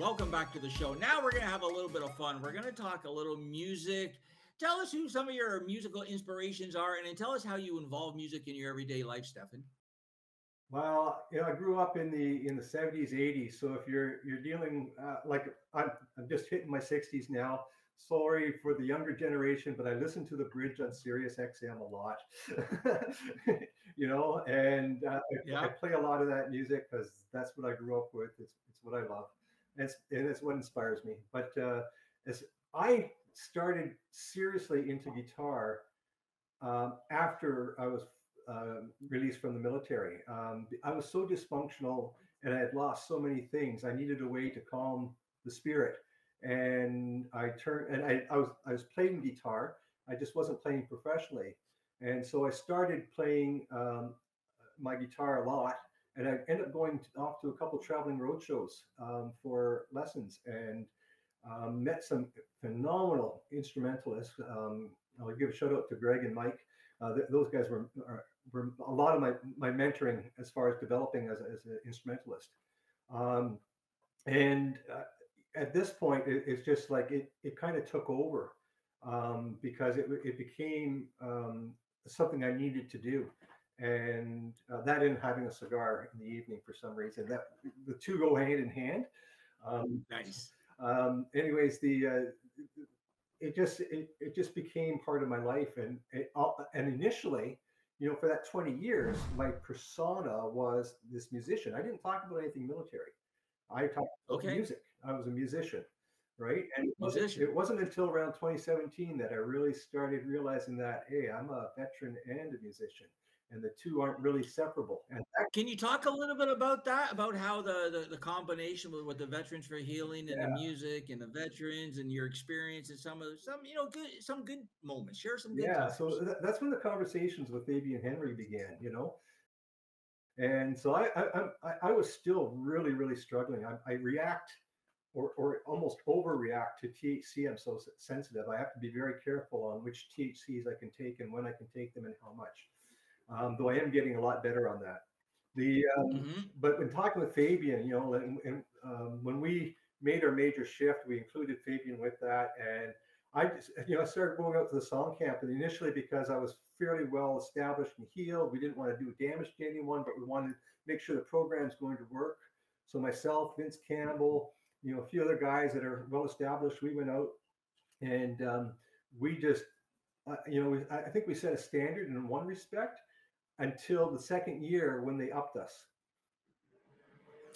welcome back to the show. Now we're going to have a little bit of fun. We're going to talk a little music. Tell us who some of your musical inspirations are, and then tell us how you involve music in your everyday life, Stefan. Well, I grew up in the 70s, 80s. So if you're dealing like I'm just hitting my 60s now. Sorry for the younger generation, but I listen to the Bridge on Sirius XM a lot. And I play a lot of that music because that's what I grew up with. It's what I love, and it's what inspires me. But as I started seriously into guitar after I was released from the military. I was so dysfunctional and I had lost so many things. I needed a way to calm the spirit. And I was playing guitar. I just wasn't playing professionally. And so I started playing my guitar a lot. And I ended up going off to a couple traveling road shows for lessons and met some phenomenal instrumentalists. I'll give a shout out to Greg and Mike. Those guys were a lot of my mentoring as far as developing as an instrumentalist. At this point, it's just like it kind of took over because it became something I needed to do. And that and having a cigar in the evening for some reason, that the two go hand in hand. Nice. Anyways, it just became part of my life, and initially, for that 20 years, my persona was this musician. I didn't talk about anything military. I talked about music. I was a musician, right? And it wasn't until around 2017 that I really started realizing that, hey, I'm a veteran and a musician, and the two aren't really separable. And can you talk a little bit about that, about how the combination with the Veterans for Healing and the music and the veterans and your experience and some good moments? Share some good times. So that's when the conversations with Fabian Henry began, And so I was still really, really struggling. I react or almost overreact to THC. I'm so sensitive. I have to be very careful on which THCs I can take and when I can take them and how much. Though I am getting a lot better on that. But when talking with Fabian, when we made our major shift, we included Fabian with that, and I just, I started going out to the song camp, and initially because I was fairly well established and healed, we didn't want to do damage to anyone, but we wanted to make sure the program's going to work. So myself, Vince Campbell, a few other guys that are well established, we went out and we just, I think we set a standard in one respect until the second year when they upped us.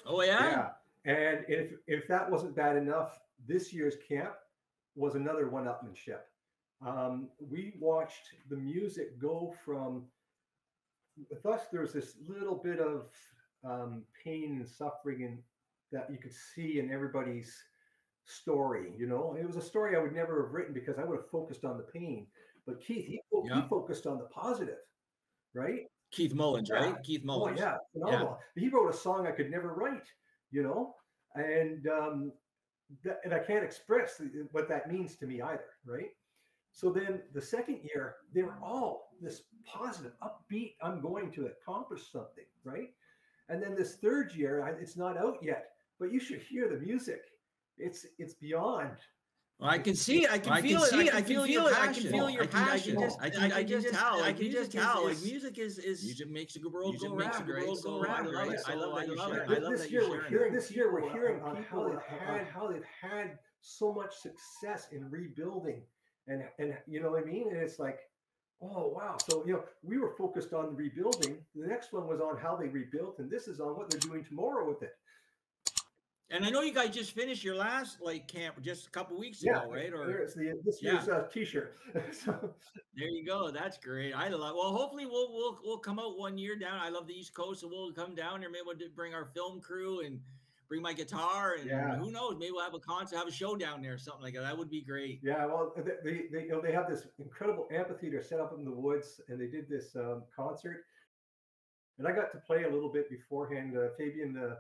Oh yeah. Yeah. And if that wasn't bad enough, this year's camp was another one-upmanship. We watched the music go from, with us, there was this little bit of pain and suffering that you could see in everybody's story. It was a story I would never have written because I would have focused on the pain. But Keith, he focused on the positive, right? Keith Mullins, right? Keith Mullins. Oh, yeah, phenomenal. Yeah. He wrote a song I could never write, and I can't express what that means to me either, right? So then the second year, they were all this positive, upbeat, I'm going to accomplish something, right? And then this third year, it's not out yet, but you should hear the music. It's beyond. Well, I can see it. I can feel it. I can feel your passion. I can just tell. Like music is music makes the world go round. Right? I love that. This year we're hearing people how they've had so much success in rebuilding, and you know what I mean. And it's like, oh wow. So we were focused on the rebuilding. The next one was on how they rebuilt, and this is on what they're doing tomorrow with it. And I know you guys just finished your last camp just a couple weeks ago, right? Or there's this year's T-shirt. So there you go. That's great. I love. Well, hopefully we'll come out 1 year down. I love the East Coast, so we'll come down there. Maybe we'll bring our film crew and bring my guitar, and who knows? Maybe we'll have a concert, have a show down there, something like that. That would be great. Yeah. Well, they have this incredible amphitheater set up in the woods, and they did this concert, and I got to play a little bit beforehand. Fabian.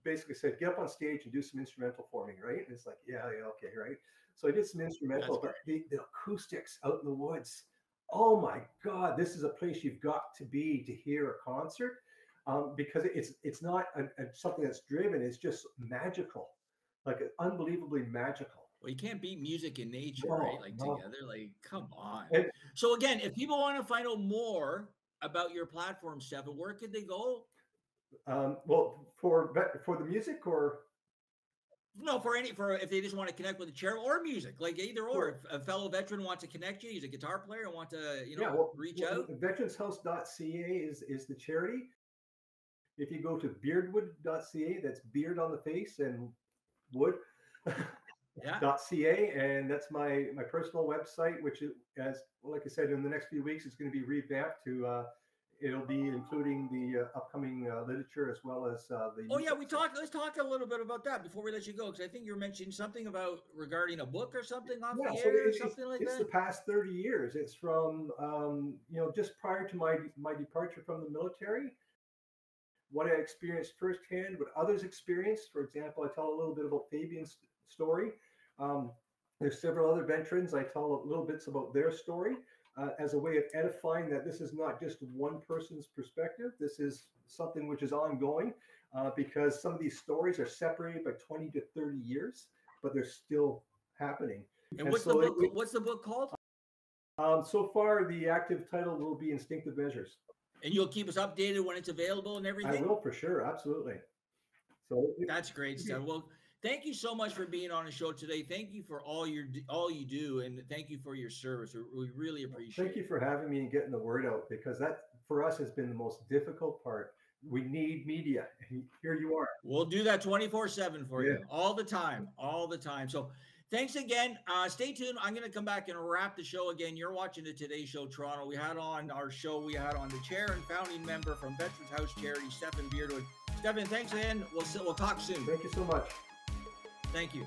Basically said, get up on stage and do some instrumental for me, right? And it's like, yeah, okay, right? So I did some instrumental, but the acoustics out in the woods, oh my God, this is a place you've got to be to hear a concert, because it's not something that's driven, it's just magical. like unbelievably magical. Well, you can't beat music and nature, No, right? Like no. together, like come on. And, So again, if people want to find out more about your platform, Stefan, where could they go? well, for the music or No, for if they just want to connect with the chair or music, like either or. well, If a fellow veteran wants to connect you, he's a guitar player and want to, yeah, well, reach out. veteranshouse.ca is the charity. If you go to beardwood.ca, that's beard on the face and wood. Yeah. .ca, and that's my personal website, which is, as like I said, in the next few weeks, it's going to be revamped to. It'll be including the upcoming literature as well as the. Oh yeah, let's talk a little bit about that before we let you go, because I think you were mentioning something about regarding a book or something off the air or something like that. It's the past 30 years. It's from just prior to my departure from the military. What I experienced firsthand, what others experienced. For example, I tell a little bit about Fabian's story. There's several other veterans. I tell little bits about their story as a way of edifying that this is not just one person's perspective. This is something which is ongoing because some of these stories are separated by 20 to 30 years, but they're still happening. And what's the book called? So far, the active title will be Instinctive Measures. And you'll keep us updated when it's available and everything? I will, for sure. Absolutely. So that's great stuff. Well, thank you so much for being on the show today. Thank you for all you do, and thank you for your service. We really appreciate it. Thank you for having me and getting the word out, because that for us has been the most difficult part. We need media. Here you are. We'll do that 24/7 for you, all the time. So thanks again. Stay tuned. I'm going to come back and wrap the show again. You're watching the Today Show Toronto. We had on the chair and founding member from Veterans House Charity, Stefan Beardwood. Stefan, thanks again. We'll talk soon. Thank you so much. Thank you.